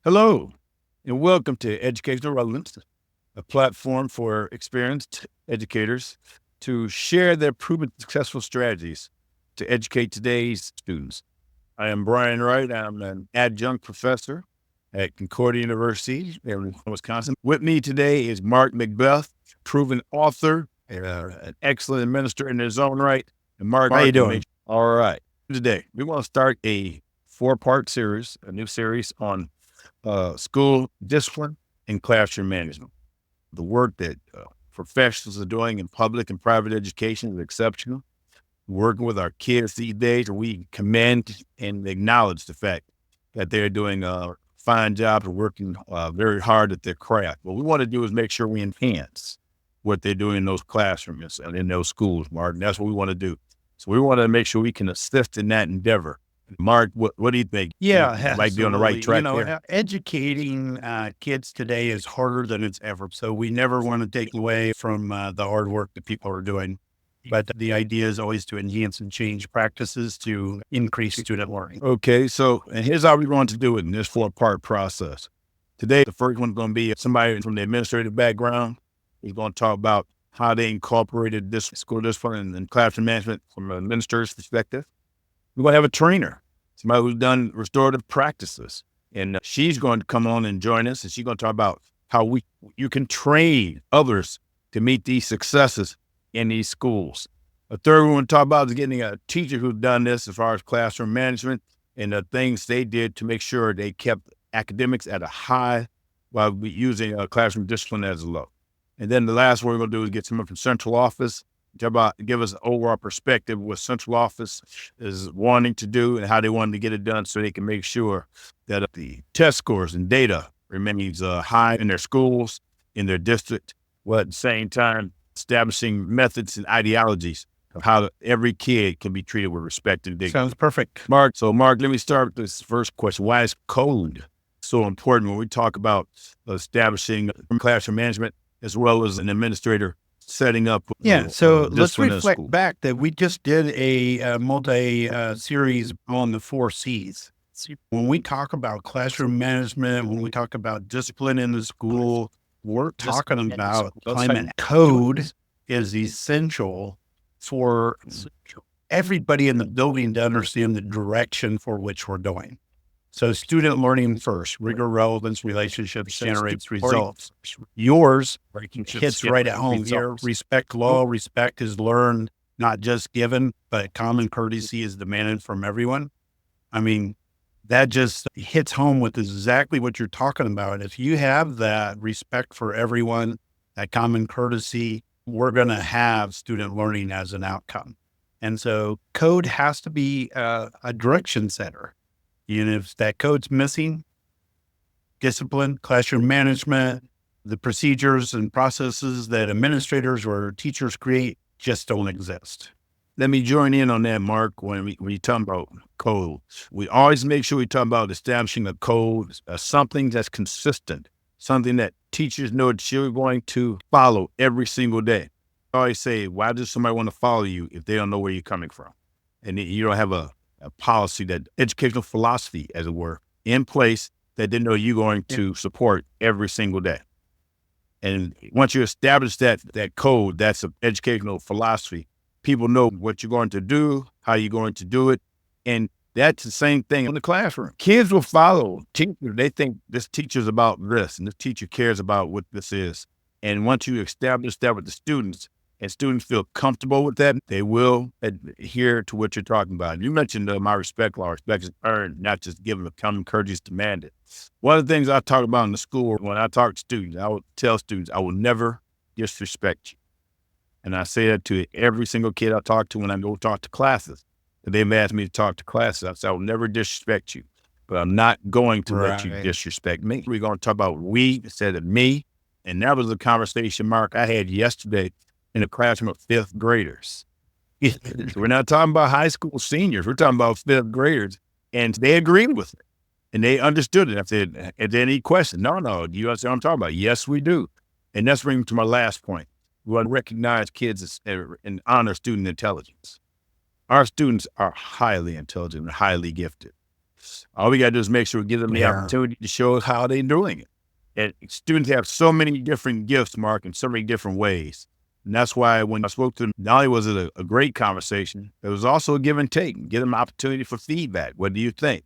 Hello, and welcome to Educational Relevance, a platform for experienced educators to share their proven successful strategies to educate today's students. I am Brian Wright. I'm an adjunct professor at Concordia University in Wisconsin. With me today is Mark Macbeth, proven author, an excellent administrator in his own right. And Mark, How you doing? All right. Today, we want to start a four-part series, a new series on school discipline and classroom management. The work that professionals are doing in public and private education is exceptional. Working with our kids these days, we commend and acknowledge the fact that they're doing a fine job of working very hard at their craft. What we want to do is make sure we enhance what they're doing in those classrooms and in those schools, Martin. That's what we want to do. So we want to make sure we can assist in that endeavor. Mark, what do you think? Yeah, Might be on the right absolutely. track there. Educating kids today is harder than it's ever. So we never want to take away from the hard work that people are doing. But the idea is always to enhance and change practices to increase student learning. Okay, so and here's how we're going to do it in this four-part process. Today, the first one's going to be somebody from the administrative background. He's going to talk about how they incorporated this school discipline and classroom management from an administrator's perspective. We're going to have a trainer, somebody who's done restorative practices, and she's going to come on and join us, and she's going to talk about how you can train others to meet these successes in these schools. A third one we're going to talk about is getting a teacher who's done this as far as classroom management and the things they did to make sure they kept academics at a high while using classroom discipline as a low. And then the last one we're going to do is get someone from central office, give us an overall perspective what central office is wanting to do and how they want to get it done so they can make sure that the test scores and data remains high in their schools, in their district, while at the same time establishing methods and ideologies of how every kid can be treated with respect and dignity. Sounds perfect. Mark, let me start with this first question. Why is code so important when we talk about establishing classroom management as well as an administrator setting up? Yeah, so let's discipline in reflect school? back that we just did a multi-series on the 4 Cs. When we talk about classroom management, when we talk about discipline in the school, we're talking about climate code is essential for everybody in the building to understand the direction for which we're going. So student learning first, rigor, relevance, relationships generates results. Yours hits right at home here. Respect law, respect is learned, not just given, but common courtesy is demanded from everyone. I mean, that just hits home with exactly what you're talking about. If you have that respect for everyone, that common courtesy, we're going to have student learning as an outcome. And so code has to be a direction setter. And if that code's missing, discipline, classroom management, the procedures and processes that administrators or teachers create just don't exist. Let me join in on that, Mark. When we talk about code, we always make sure we talk about establishing a code, something that's consistent, something that teachers know that you're going to follow every single day. I always say, why does somebody want to follow you if they don't know where you're coming from? And you don't have a policy, that educational philosophy, as it were, in place that they know you're going to support every single day. And once you establish that code, that's an educational philosophy, people know what you're going to do, how you're going to do it. And that's the same thing in the classroom. Kids will follow teachers. They think this teacher's about this and this teacher cares about what this is. And once you establish that with the students, and students feel comfortable with that, they will adhere to what you're talking about. You mentioned my respect law. Respect is earned, not just given. The common courtesy is demanded. One of the things I talk about in the school, when I talk to students, I will tell students, I will never disrespect you. And I say that to every single kid I talk to when I go talk to classes. And they've asked me to talk to classes. I say, I will never disrespect you, but I'm not going to let you disrespect me. We're going to talk about we instead of me. And that was a conversation, Mark, I had yesterday in a classroom of fifth graders. We're not talking about high school seniors. We're talking about fifth graders. And they agreed with it. And they understood it. I said, is there any question? No, do you understand what I'm talking about? Yes, we do. And that's bringing me to my last point. We want to recognize kids and honor student intelligence. Our students are highly intelligent and highly gifted. All we got to do is make sure we give them the opportunity to show us how they're doing it. And students have so many different gifts, Mark, in so many different ways. And that's why when I spoke to them, not only was it a great conversation, it was also a give and take. Give them an opportunity for feedback. What do you think?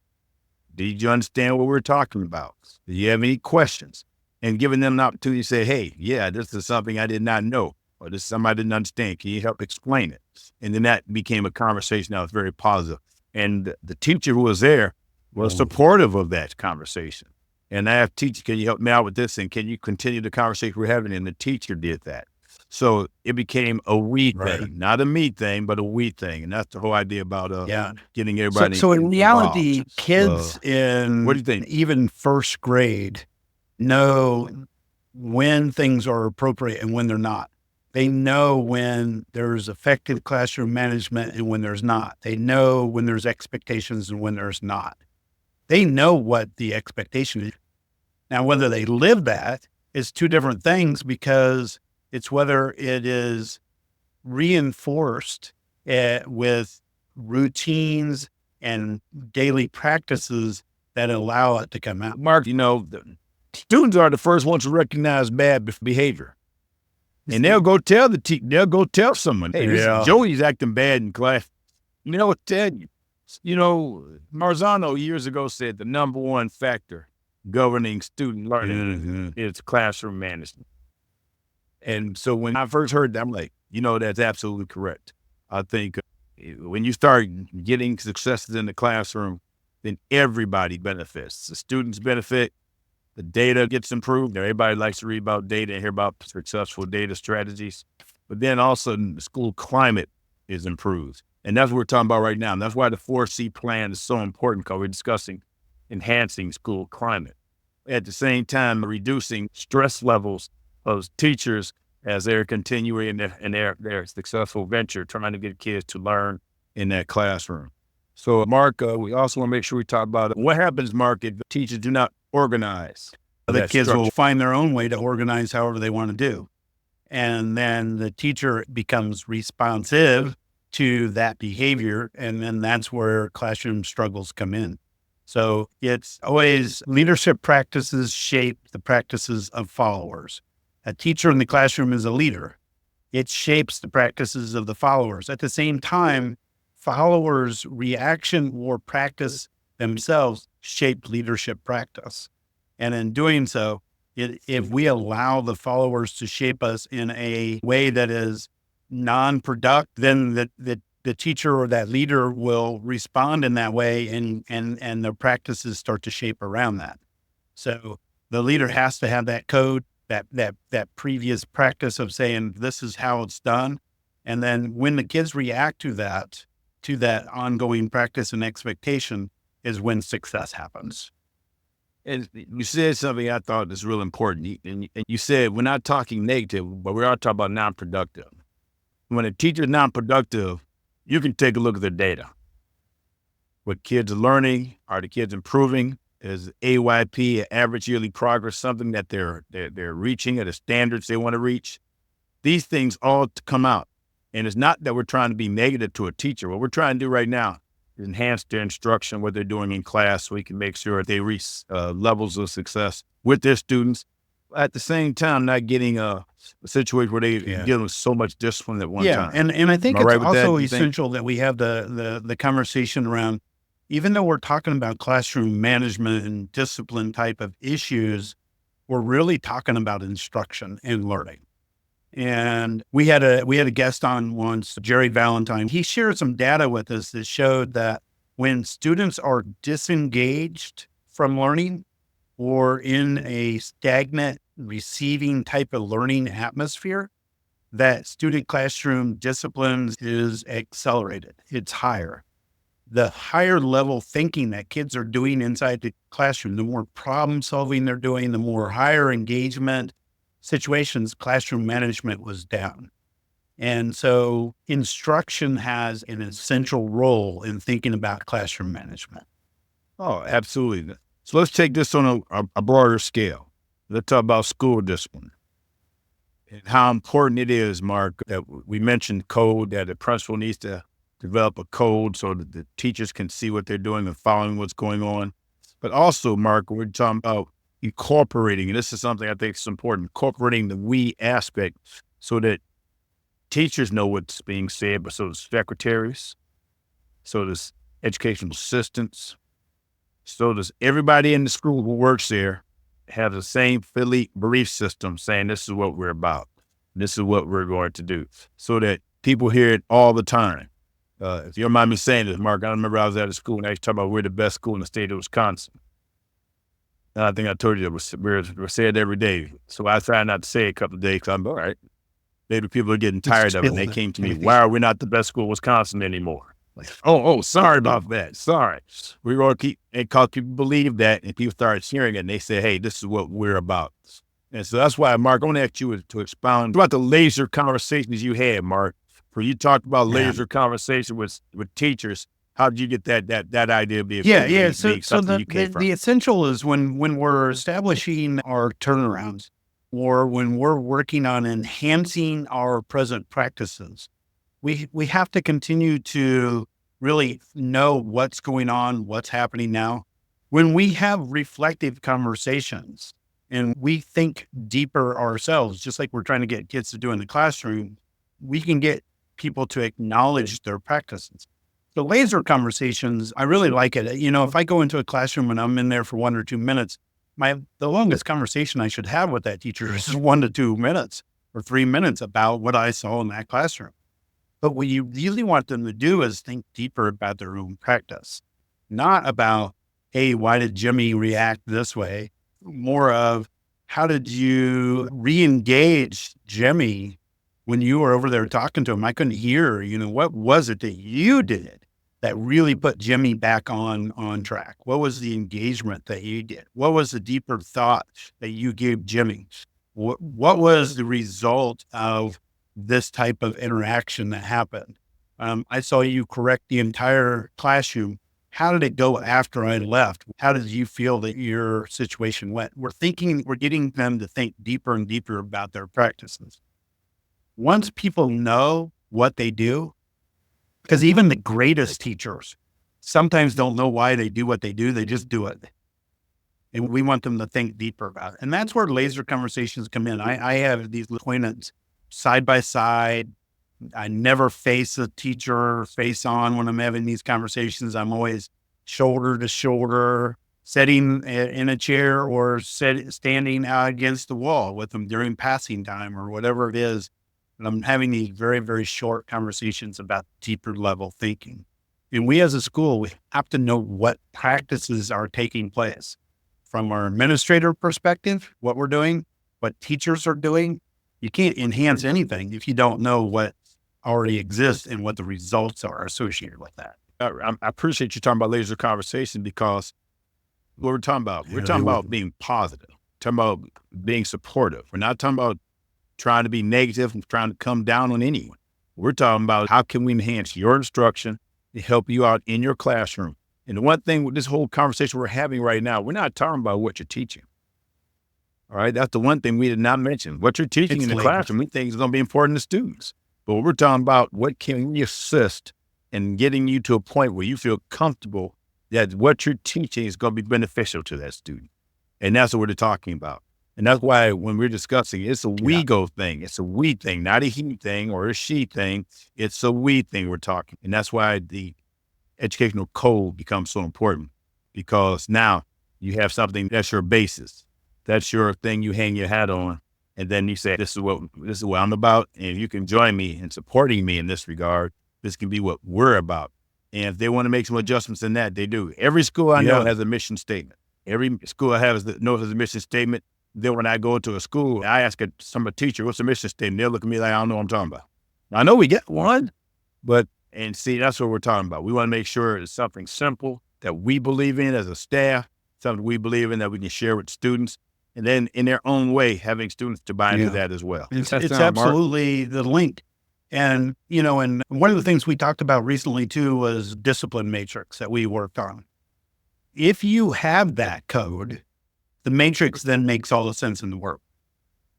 Did you understand what we're talking about? Do you have any questions? And giving them an opportunity to say, hey, yeah, this is something I did not know, or this is something I didn't understand. Can you help explain it? And then that became a conversation that was very positive. And the teacher who was there was supportive of that conversation. And I asked teacher, can you help me out with this? And can you continue the conversation we're having? And the teacher did that. So it became a we thing, not a me thing, but a we thing. And that's the whole idea about getting everybody. So in reality, involved. kids in what do you think? Even first grade know when things are appropriate and when they're not. They know when there's effective classroom management and when there's not. They know when there's expectations and when there's not. They know what the expectation is. Now, whether they live that is two different things, because it's whether it is reinforced with routines and daily practices that allow it to come out. Mark, the students are the first ones to recognize bad behavior. And they'll go tell they'll go tell someone, hey, Joey's acting bad in class. Tell you. Marzano years ago said the number one factor governing student learning is classroom management. And so when I first heard that, I'm like, that's absolutely correct. I think when you start getting successes in the classroom, then everybody benefits. The students benefit. The data gets improved. Everybody likes to read about data and hear about successful data strategies. But then also the school climate is improved. And that's what we're talking about right now. And that's why the 4C plan is so important, because we're discussing enhancing school climate. At the same time, reducing stress levels of teachers as they're continuing in their successful venture, trying to get kids to learn in that classroom. So, Mark, we also want to make sure we talk about what happens, Mark, if teachers do not organize. The kids will find their own way to organize however they want to do. And then the teacher becomes responsive to that behavior. And then that's where classroom struggles come in. So it's always leadership practices shape the practices of followers. A teacher in the classroom is a leader. It shapes the practices of the followers. At the same time, followers' reaction or practice themselves shape leadership practice. And in doing so, if we allow the followers to shape us in a way that is non-productive, then the teacher or that leader will respond in that way, and the practices start to shape around that. So the leader has to have that code, that previous practice of saying, this is how it's done. And then when the kids react to that ongoing practice and expectation is when success happens. And you said something I thought is real important. And you said, we're not talking negative, but we are talking about non-productive. When a teacher is non-productive, you can take a look at the data. What kids are learning, are the kids improving? Is AYP, average yearly progress, something that they're reaching at the standards they want to reach? These things all come out. And it's not that we're trying to be negative to a teacher. What we're trying to do right now is enhance their instruction, what they're doing in class, so we can make sure they reach levels of success with their students. At the same time, not getting a situation where they dealing with so much discipline at one time. And I think it's also essential that we have the conversation around, even though we're talking about classroom management and discipline type of issues, we're really talking about instruction and learning. And we had a guest on once, Jerry Valentine. He shared some data with us that showed that when students are disengaged from learning or in a stagnant receiving type of learning atmosphere, that student classroom disciplines is accelerated. It's higher. The higher level thinking that kids are doing inside the classroom, the more problem solving they're doing, the more higher engagement situations, classroom management was down. And so instruction has an essential role in thinking about classroom management. Oh, absolutely. So let's take this on a broader scale. Let's talk about school discipline and how important it is, Mark, that we mentioned code, that the principal needs to develop a code so that the teachers can see what they're doing and following what's going on. But also, Mark, we're talking about incorporating, and this is something I think is important, incorporating the we aspect so that teachers know what's being said, but so does secretaries, so does educational assistants, so does everybody in the school who works there have the same belief system saying this is what we're about. This is what we're going to do, so that people hear it all the time. If you don't mind me saying this, Mark, I remember I was at a school and they was talking about we're the best school in the state of Wisconsin. And I think I told you that we're said every day. So I try not to say it a couple of days because I'm all right. Maybe people are getting tired of it and they came to me, why are we not the best school in Wisconsin anymore? Like, sorry about that. Sorry. We're going to keep, and cause people believe that and people start hearing it and they say, hey, this is what we're about. And so that's why, Mark, I want to ask you to expound about the laser conversations you had, Mark. Where you talked about laser conversation with teachers. How did you get that idea of being So you the essential is when we're establishing our turnarounds or when we're working on enhancing our present practices, we have to continue to really know what's going on, what's happening now. When we have reflective conversations and we think deeper ourselves, just like we're trying to get kids to do in the classroom, we can get people to acknowledge their practices. The laser conversations, I really like it. You know, if I go into a classroom and I'm in there for 1 or 2 minutes, the longest conversation I should have with that teacher is 1 to 2 minutes or 3 minutes about what I saw in that classroom. But what you really want them to do is think deeper about their own practice, not about, hey, why did Jimmy react this way? More of, how did you re-engage Jimmy when you were over there talking to him? I couldn't hear, what was it that you did that really put Jimmy back on track? What was the engagement that you did? What was the deeper thought that you gave Jimmy? What was the result of this type of interaction that happened? I saw you correct the entire classroom. How did it go after I left? How did you feel that your situation went? We're getting them to think deeper and deeper about their practices. Once people know what they do, because even the greatest teachers sometimes don't know why they do what they do. They just do it. And we want them to think deeper about it. And that's where laser conversations come in. I have these appointments side by side. I never face a teacher face on when I'm having these conversations. I'm always shoulder to shoulder, sitting in a chair or standing out against the wall with them during passing time or whatever it is. And I'm having these very, very short conversations about deeper level thinking. And we as a school, we have to know what practices are taking place from our administrator perspective, what we're doing, what teachers are doing. You can't enhance anything if you don't know what already exists and what the results are associated with that. I appreciate you talking about laser conversation because what we're talking about, being positive, talking about being supportive. We're not talking about trying to be negative and trying to come down on anyone. We're talking about how can we enhance your instruction to help you out in your classroom. And the one thing with this whole conversation we're having right now, we're not talking about what you're teaching. All right. That's the one thing we did not mention. What you're teaching in the classroom, we think is going to be important to students. But we're talking about what can we assist in getting you to a point where you feel comfortable that what you're teaching is going to be beneficial to that student. And that's what we're talking about. And that's why when we're discussing, it's a we go thing. It's a we thing, not a he thing or a she thing. It's a we thing we're talking. And that's why the educational code becomes so important, because now you have something that's your basis. That's your thing you hang your hat on. And then you say, this is what I'm about. And if you can join me in supporting me in this regard, this can be what we're about. And if they want to make some adjustments in that, they do. Every school I know has a mission statement. Every school I have knows has a mission statement. Then when I go to a school, I ask a teacher, what's the mission statement? They'll look at me like, I don't know what I'm talking about. I know we get one, and see, that's what we're talking about. We want to make sure it's something simple that we believe in as a staff, something we believe in that we can share with students, and then in their own way, having students to buy into that as well. It's absolutely the link. And, and one of the things we talked about recently too was discipline matrix that we worked on. If you have that code, the matrix then makes all the sense in the world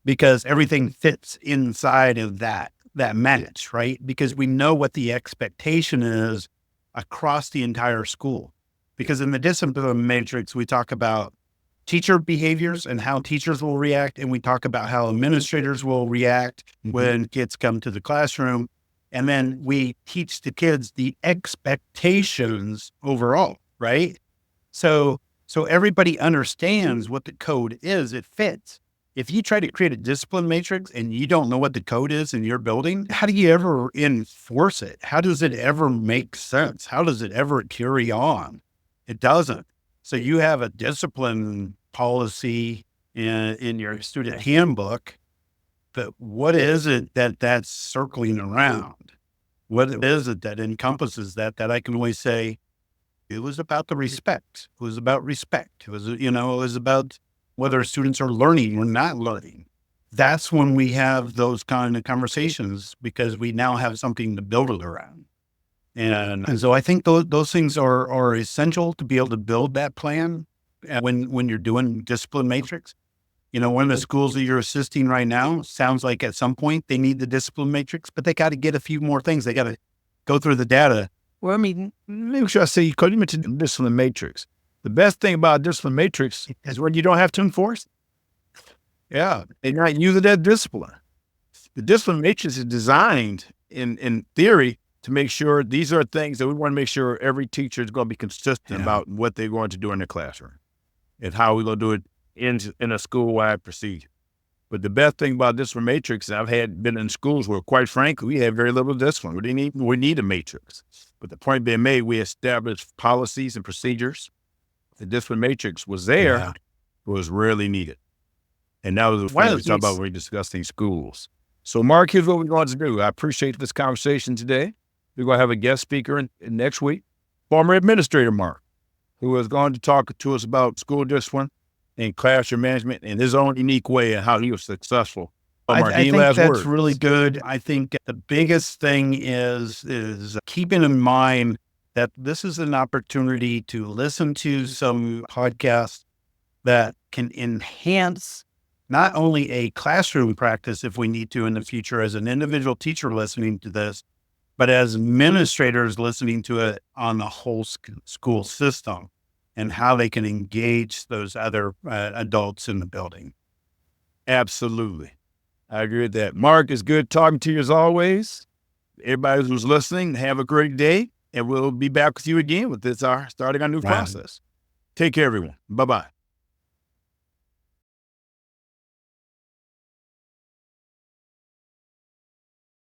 because everything fits inside of that that match, right? Because we know what the expectation is across the entire school. Because in the discipline matrix, we talk about teacher behaviors and how teachers will react. And we talk about how administrators will react when kids come to the classroom. And then we teach the kids the expectations overall, right? So everybody understands what the code is. It fits. If you try to create a discipline matrix and you don't know what the code is in your building, how do you ever enforce it? How does it ever make sense? How does it ever carry on? It doesn't. So you have a discipline policy in your student handbook, but what is it that's circling around? What is it that encompasses that I can always say, it was about the respect. It was about respect. It was about whether students are learning or not learning. That's when we have those kind of conversations, because we now have something to build it around. And so I think those things are essential to be able to build that plan when you're doing discipline matrix. One of the schools that you're assisting right now sounds like at some point they need the discipline matrix, but they got to get a few more things. They got to go through the data. Well, I mean, make sure I say, because you mentioned discipline matrix. The best thing about discipline matrix is when you don't have to enforce it. Yeah, and not use it as discipline. The discipline matrix is designed in theory to make sure these are things that we want to make sure every teacher is going to be consistent about what they're going to do in the classroom and how we're going to do it in a school-wide procedure. But the best thing about discipline matrix, and I've been in schools where, quite frankly, we have very little discipline. We need a matrix. But the point being made, we established policies and procedures. The discipline matrix was there, but was rarely needed. And that was the point we talk about when we discussing schools. So, Mark, here's what we're going to do. I appreciate this conversation today. We're going to have a guest speaker in next week, former administrator Mark, who is going to talk to us about school discipline and classroom management in his own unique way and how he was successful. I think that's really good. I think the biggest thing is keeping in mind that this is an opportunity to listen to some podcasts that can enhance not only a classroom practice if we need to in the future as an individual teacher listening to this, but as administrators listening to it on the whole school system and how they can engage those other adults in the building. Absolutely. I agree with that. Mark, it's good talking to you as always. Everybody who's listening, have a great day, and we'll be back with you again with starting our new process. Take care, everyone. Bye-bye.